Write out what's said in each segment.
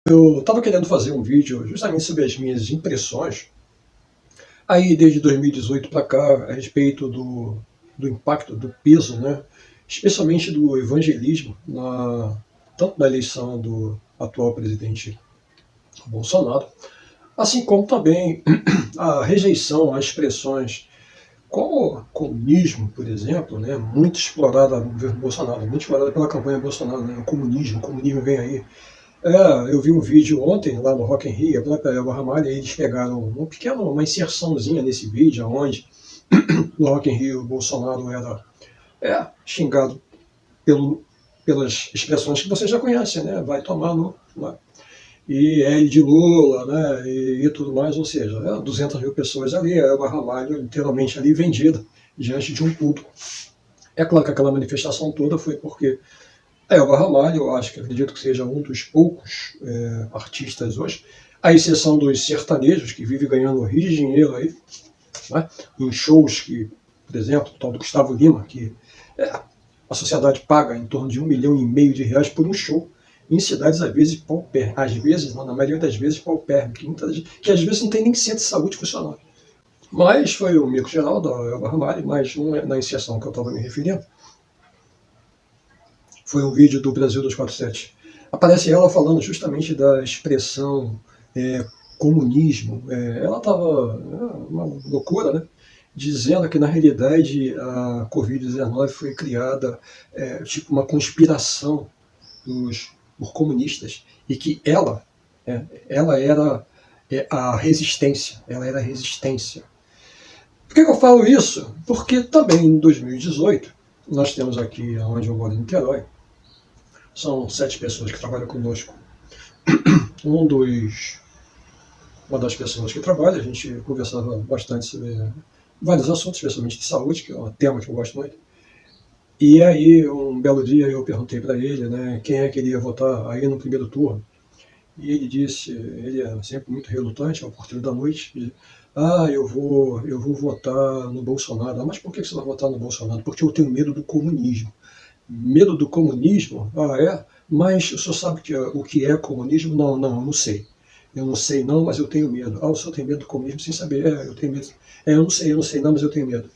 Eu estava querendo fazer um vídeo justamente sobre as minhas impressões, aí desde 2018 para cá, a respeito do impacto, do peso, né? Especialmente do evangelismo, tanto na eleição do atual presidente Bolsonaro, assim como também a rejeição a expressões como comunismo, por exemplo, né? Muito explorada no governo Bolsonaro, muito explorada pela campanha Bolsonaro, né? O comunismo vem aí. Eu vi um vídeo ontem lá no Rock in Rio, a própria Elba Ramalho, eles pegaram uma inserçãozinha nesse vídeo, onde no Rock in Rio o Bolsonaro era xingado pelo, pelas expressões que você já conhece, né? Vai tomar no... E L de Lula, né? E tudo mais, ou seja, 200 mil pessoas ali, a Elba Ramalho literalmente ali vendida diante de um público. É claro que aquela manifestação toda foi porque Elba Ramalho, eu acho que acredito que seja um dos poucos artistas hoje, à exceção dos sertanejos, que vivem ganhando rios de dinheiro aí, né, em shows que, por exemplo, o tal do Gustavo Lima, que a sociedade paga em torno de R$ 1,5 milhão por um show, em cidades às vezes paupérrimas, às vezes, não, na maioria das vezes paupérrimas, que às vezes não tem nem centro de saúde funcionando. Mas foi o mico geral da Elba Ramalho, mas não é na inserção que eu estava me referindo. Foi um vídeo do Brasil 247. Aparece ela falando justamente da expressão comunismo. Ela estava uma loucura, né? Dizendo que na realidade a Covid-19 foi criada tipo uma conspiração por comunistas e que ela era a resistência. Ela era a resistência. Por que eu falo isso? Porque também em 2018 nós temos aqui, onde eu moro, em Niterói, são 7 pessoas que trabalham conosco. Uma das pessoas que trabalha, a gente conversava bastante sobre vários assuntos, especialmente de saúde, que é um tema que eu gosto muito. E aí, um belo dia, eu perguntei para ele, né, quem é que ele ia votar aí no primeiro turno. E ele disse, ele é sempre muito relutante, ao porteiro da noite, eu vou votar no Bolsonaro. Mas por que você vai votar no Bolsonaro? Porque eu tenho medo do comunismo. Medo do comunismo? Mas o senhor sabe o que é comunismo? Não, eu não sei. Eu não sei não, mas eu tenho medo. O senhor tem medo do comunismo sem saber? Eu tenho medo. Eu não sei não, mas eu tenho medo.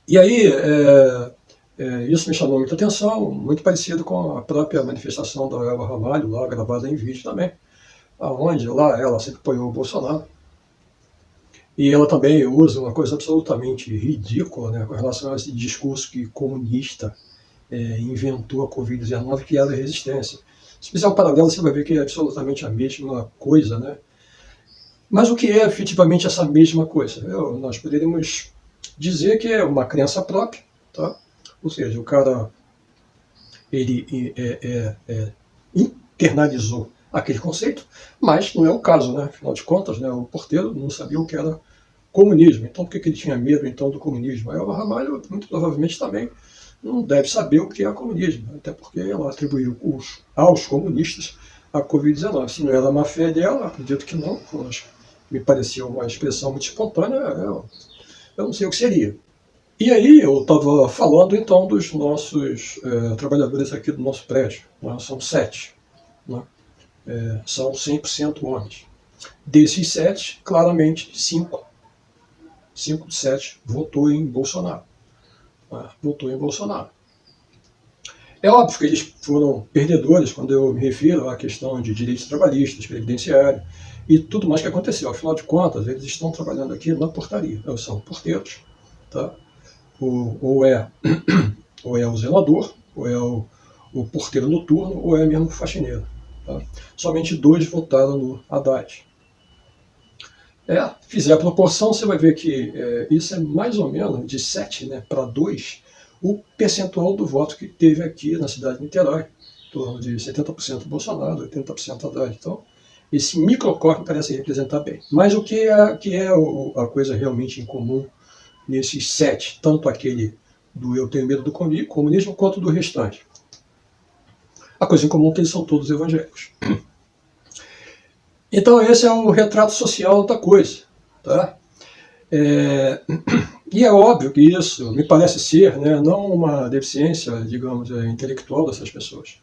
E aí, isso me chamou muita atenção, muito parecido com a própria manifestação da Elba Ramalho, lá gravada em vídeo também, aonde lá ela sempre apoiou o Bolsonaro. E ela também usa uma coisa absolutamente ridícula, né, com relação a esse discurso que comunista inventou a Covid-19, que era a resistência. Se fizer um paralelo, você vai ver que é absolutamente a mesma coisa, né? Mas o que é efetivamente essa mesma coisa? Nós poderíamos dizer que é uma crença própria, tá? Ou seja, o cara ele internalizou aquele conceito, mas não é o caso, né? Afinal de contas, né, o porteiro não sabia o que era comunismo. Então, por que ele tinha medo então do comunismo? A Elba Ramalho, muito provavelmente, também não deve saber o que é comunismo, até porque ela atribuiu aos comunistas a Covid-19. Se não era a má fé dela, acredito que não, me pareceu uma expressão muito espontânea, eu não sei o que seria. E aí eu estava falando então dos nossos trabalhadores aqui do nosso prédio, né? São 7, né? São 100% homens. Desses 7, claramente 5 de 7 votou em Bolsonaro. Votou em Bolsonaro. É óbvio que eles foram perdedores quando eu me refiro à questão de direitos trabalhistas, previdenciário e tudo mais que aconteceu. Afinal de contas, eles estão trabalhando aqui na portaria. São porteiros, tá? Ou é o zelador, ou é o porteiro noturno, ou é mesmo o faxineiro. Tá? Somente 2 votaram no Haddad. Fizer a proporção, você vai ver que isso é mais ou menos de 7, né, para 2 o percentual do voto que teve aqui na cidade de Niterói, em torno de 70% Bolsonaro, 80% Haddad. Então, esse microcosmo parece representar bem. Mas o que é a coisa realmente em comum nesses 7, tanto aquele do eu tenho medo do comunismo, quanto do restante? A coisa em comum é que eles são todos evangélicos. Então esse é o retrato social da coisa, tá? E é óbvio que isso me parece ser, né, não uma deficiência, digamos, intelectual dessas pessoas,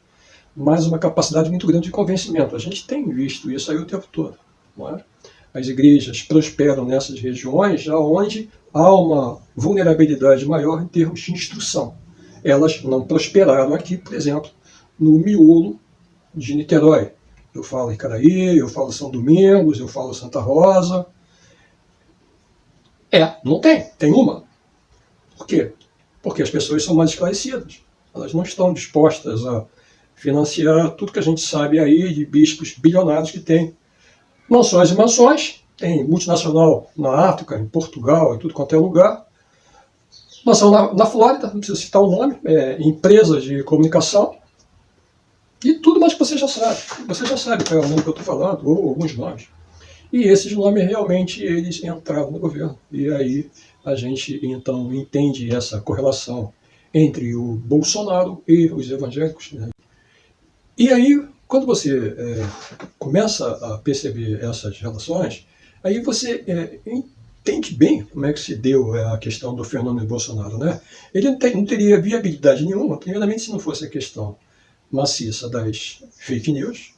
mas uma capacidade muito grande de convencimento. A gente tem visto isso aí o tempo todo. Não é? As igrejas prosperam nessas regiões onde há uma vulnerabilidade maior em termos de instrução. Elas não prosperaram aqui, por exemplo, no miolo de Niterói. Eu falo Icaraí, eu falo São Domingos, eu falo Santa Rosa. Não tem. Tem uma. Por quê? Porque as pessoas são mais esclarecidas. Elas não estão dispostas a financiar tudo que a gente sabe aí de bispos bilionários que tem mansões e mansões. Tem multinacional na África, em Portugal, em tudo quanto é lugar. Mansão na Flórida, não preciso citar o nome, empresas de comunicação. E tudo mais que você já sabe. Você já sabe qual é o nome que eu estou falando, ou alguns nomes. E esses nomes realmente eles entraram no governo. E aí a gente então entende essa correlação entre o Bolsonaro e os evangélicos. Né? E aí, quando você começa a perceber essas relações, aí você entende bem como é que se deu a questão do fenômeno Bolsonaro. Né? Ele não teria viabilidade nenhuma, primeiramente se não fosse a questão maciça das fake news,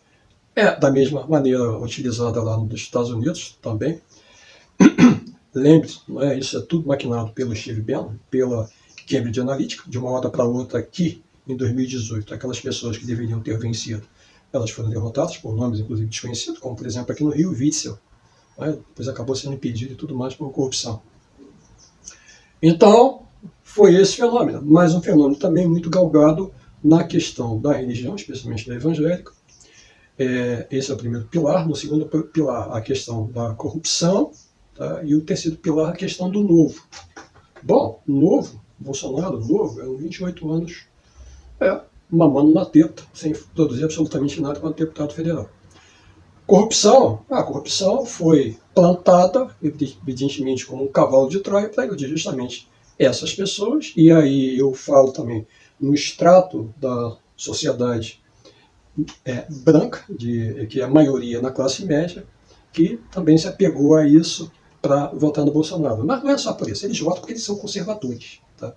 da mesma maneira utilizada lá nos Estados Unidos também. Lembre-se, isso é tudo maquinado pelo Steve Bannon, pela Cambridge Analytica, de uma hora para outra aqui, em 2018, aquelas pessoas que deveriam ter vencido, elas foram derrotadas por nomes, inclusive, desconhecidos, como, por exemplo, aqui no Rio, Witzel, depois acabou sendo impedido e tudo mais por corrupção. Então, foi esse fenômeno, mas um fenômeno também muito galgado na questão da religião, especialmente da evangélica. Esse é o primeiro pilar. No segundo pilar, a questão da corrupção, tá? E o terceiro pilar, a questão do novo. Bom, novo, Bolsonaro, novo, é 28 anos, mamando na teta, sem produzir absolutamente nada quanto deputado federal. Corrupção, a corrupção foi plantada, evidentemente, como um cavalo de Troia, para iludir justamente essas pessoas, e aí eu falo também no extrato da sociedade branca, que é a maioria na classe média, que também se apegou a isso para votar no Bolsonaro. Mas não é só por isso, eles votam porque eles são conservadores. Tá?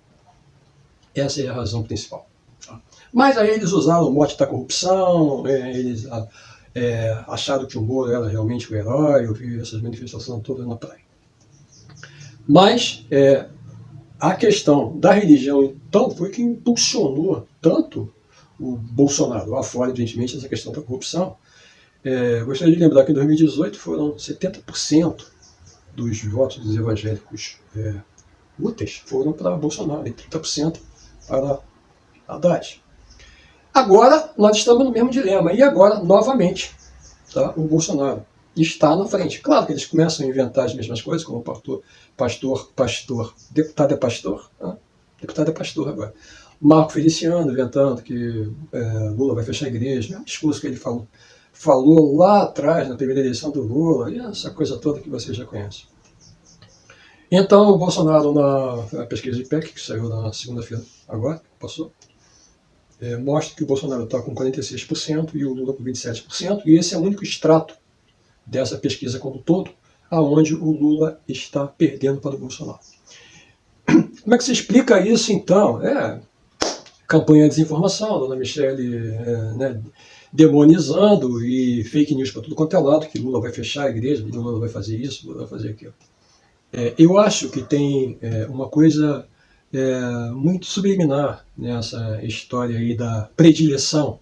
Essa é a razão principal. Tá? Mas aí eles usaram o mote da corrupção, eles acharam que o Moro era realmente o herói, eu vi essas manifestações todas na praia. Mas a questão da religião, então, foi que impulsionou tanto o Bolsonaro, afora, evidentemente, essa questão da corrupção. Gostaria de lembrar que em 2018 foram 70% dos votos dos evangélicos úteis foram para Bolsonaro e 30% para Haddad. Agora, nós estamos no mesmo dilema. E agora, novamente, tá, o Bolsonaro está na frente. Claro que eles começam a inventar as mesmas coisas, como pastor, deputado é pastor, né? Deputado é pastor agora. Marco Feliciano inventando que Lula vai fechar a igreja, mesmo discurso que ele falou lá atrás, na primeira eleição do Lula, e essa coisa toda que vocês já conhecem. Então, o Bolsonaro, na pesquisa de IPEC, que saiu na segunda-feira, agora, passou, mostra que o Bolsonaro está com 46% e o Lula com 27%, e esse é o único extrato dessa pesquisa como um todo, aonde o Lula está perdendo para o Bolsonaro. Como é que se explica isso, então? Campanha de desinformação, dona Michele demonizando e fake news para tudo quanto é lado, que Lula vai fechar a igreja, que Lula vai fazer isso, Lula vai fazer aquilo. Eu acho que tem uma coisa muito subliminar nessa história aí da predileção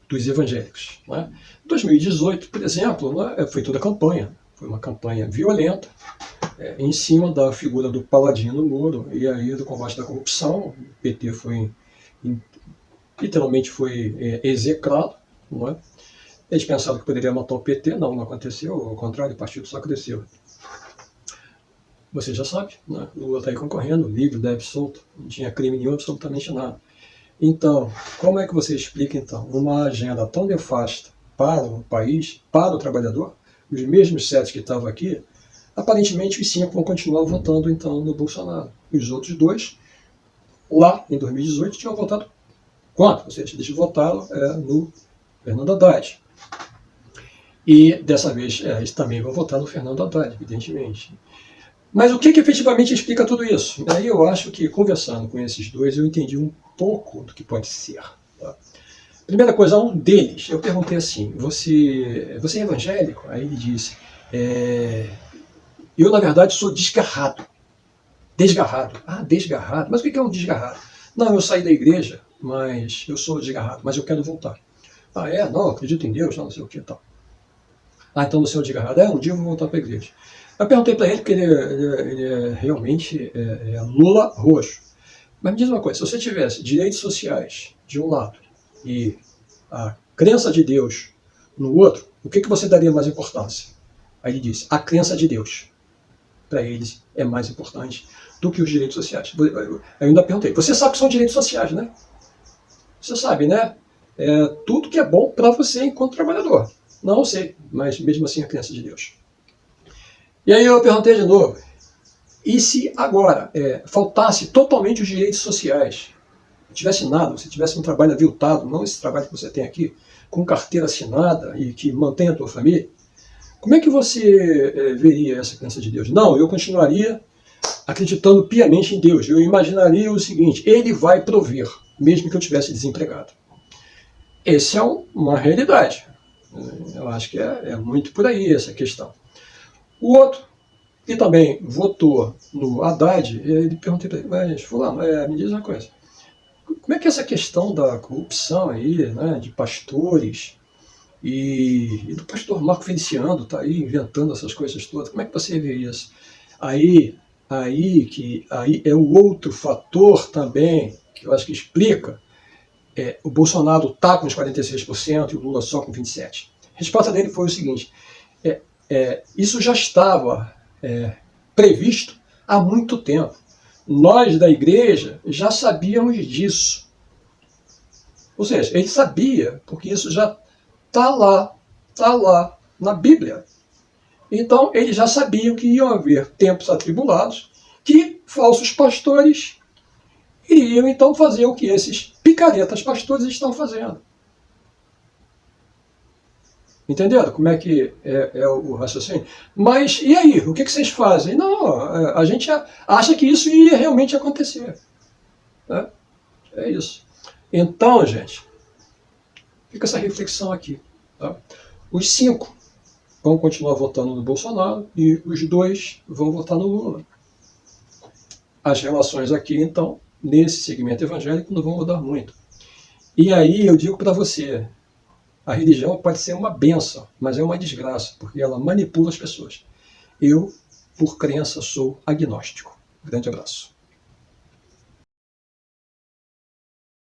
dos evangélicos. Né? Em 2018, por exemplo, foi toda a campanha, foi uma campanha violenta, em cima da figura do Paladino Moro e aí do combate da corrupção. O PT literalmente foi execrado. Não é? Eles pensaram que poderia matar o PT, não aconteceu, ao contrário, o partido só cresceu. Você já sabe, né? Lula está aí concorrendo, livre, leve, solto, não tinha crime nenhum, absolutamente nada. Então, como é que você explica, então, uma agenda tão nefasta para o país, para o trabalhador, os mesmos 7 que estavam aqui, aparentemente os 5 vão continuar votando, então, no Bolsonaro. Os outros 2, lá em 2018, tinham votado quanto? Ou seja, eles votaram no Fernando Haddad. E, dessa vez, eles também vão votar no Fernando Haddad, evidentemente. Mas o que efetivamente explica tudo isso? Aí eu acho que, conversando com esses dois, eu entendi um pouco do que pode ser. Tá? Primeira coisa, um deles, eu perguntei assim, você é evangélico? Aí ele disse, eu na verdade sou desgarrado. Desgarrado. Ah, desgarrado. Mas o que é um desgarrado? Não, eu saí da igreja, mas eu sou desgarrado, mas eu quero voltar. Ah, é? Não, acredito em Deus, não sei o que e tal. Ah, então você é um desgarrado. Um dia eu vou voltar para a igreja. Eu perguntei para ele, porque ele é realmente Lula roxo. Mas me diz uma coisa, se você tivesse direitos sociais de um lado e a crença de Deus no outro, o que você daria mais importância? Aí ele disse, a crença de Deus, para eles, é mais importante do que os direitos sociais. Eu ainda perguntei, você sabe que são direitos sociais, né? Você sabe, né? Tudo que é bom para você enquanto trabalhador. Não sei, mas mesmo assim a crença de Deus. E aí eu perguntei de novo, e se agora faltasse totalmente os direitos sociais, não tivesse nada, você tivesse um trabalho aviltado, não esse trabalho que você tem aqui, com carteira assinada e que mantém a tua família, como é que você veria essa crença de Deus? Não, eu continuaria acreditando piamente em Deus. Eu imaginaria o seguinte, Ele vai prover, mesmo que eu tivesse desempregado. Essa é uma realidade. Eu acho que é muito por aí essa questão. O outro, que também votou no Haddad, ele perguntou para ele, mas fulano, me diz uma coisa, como é que é essa questão da corrupção aí, né, de pastores, e do pastor Marco Feliciano está aí inventando essas coisas todas, como é que você vê isso? Aí é o outro fator também, que eu acho que explica, o Bolsonaro está com os 46% e o Lula só com 27%. A resposta dele foi o seguinte, isso já estava previsto há muito tempo. Nós da igreja já sabíamos disso. Ou seja, ele sabia, porque isso já está lá na Bíblia. Então, eles já sabiam que iam haver tempos atribulados, que falsos pastores iriam então fazer o que esses picaretas pastores estão fazendo. Entenderam como é que é o raciocínio? Mas, e aí? O que vocês fazem? Não, a gente acha que isso iria realmente acontecer. Né? É isso. Então, gente, fica essa reflexão aqui. Tá? Os 5 vão continuar votando no Bolsonaro e os 2 vão votar no Lula. As relações aqui, então, nesse segmento evangélico, não vão mudar muito. E aí eu digo para você, a religião pode ser uma bênção, mas é uma desgraça, porque ela manipula as pessoas. Eu, por crença, sou agnóstico. Grande abraço.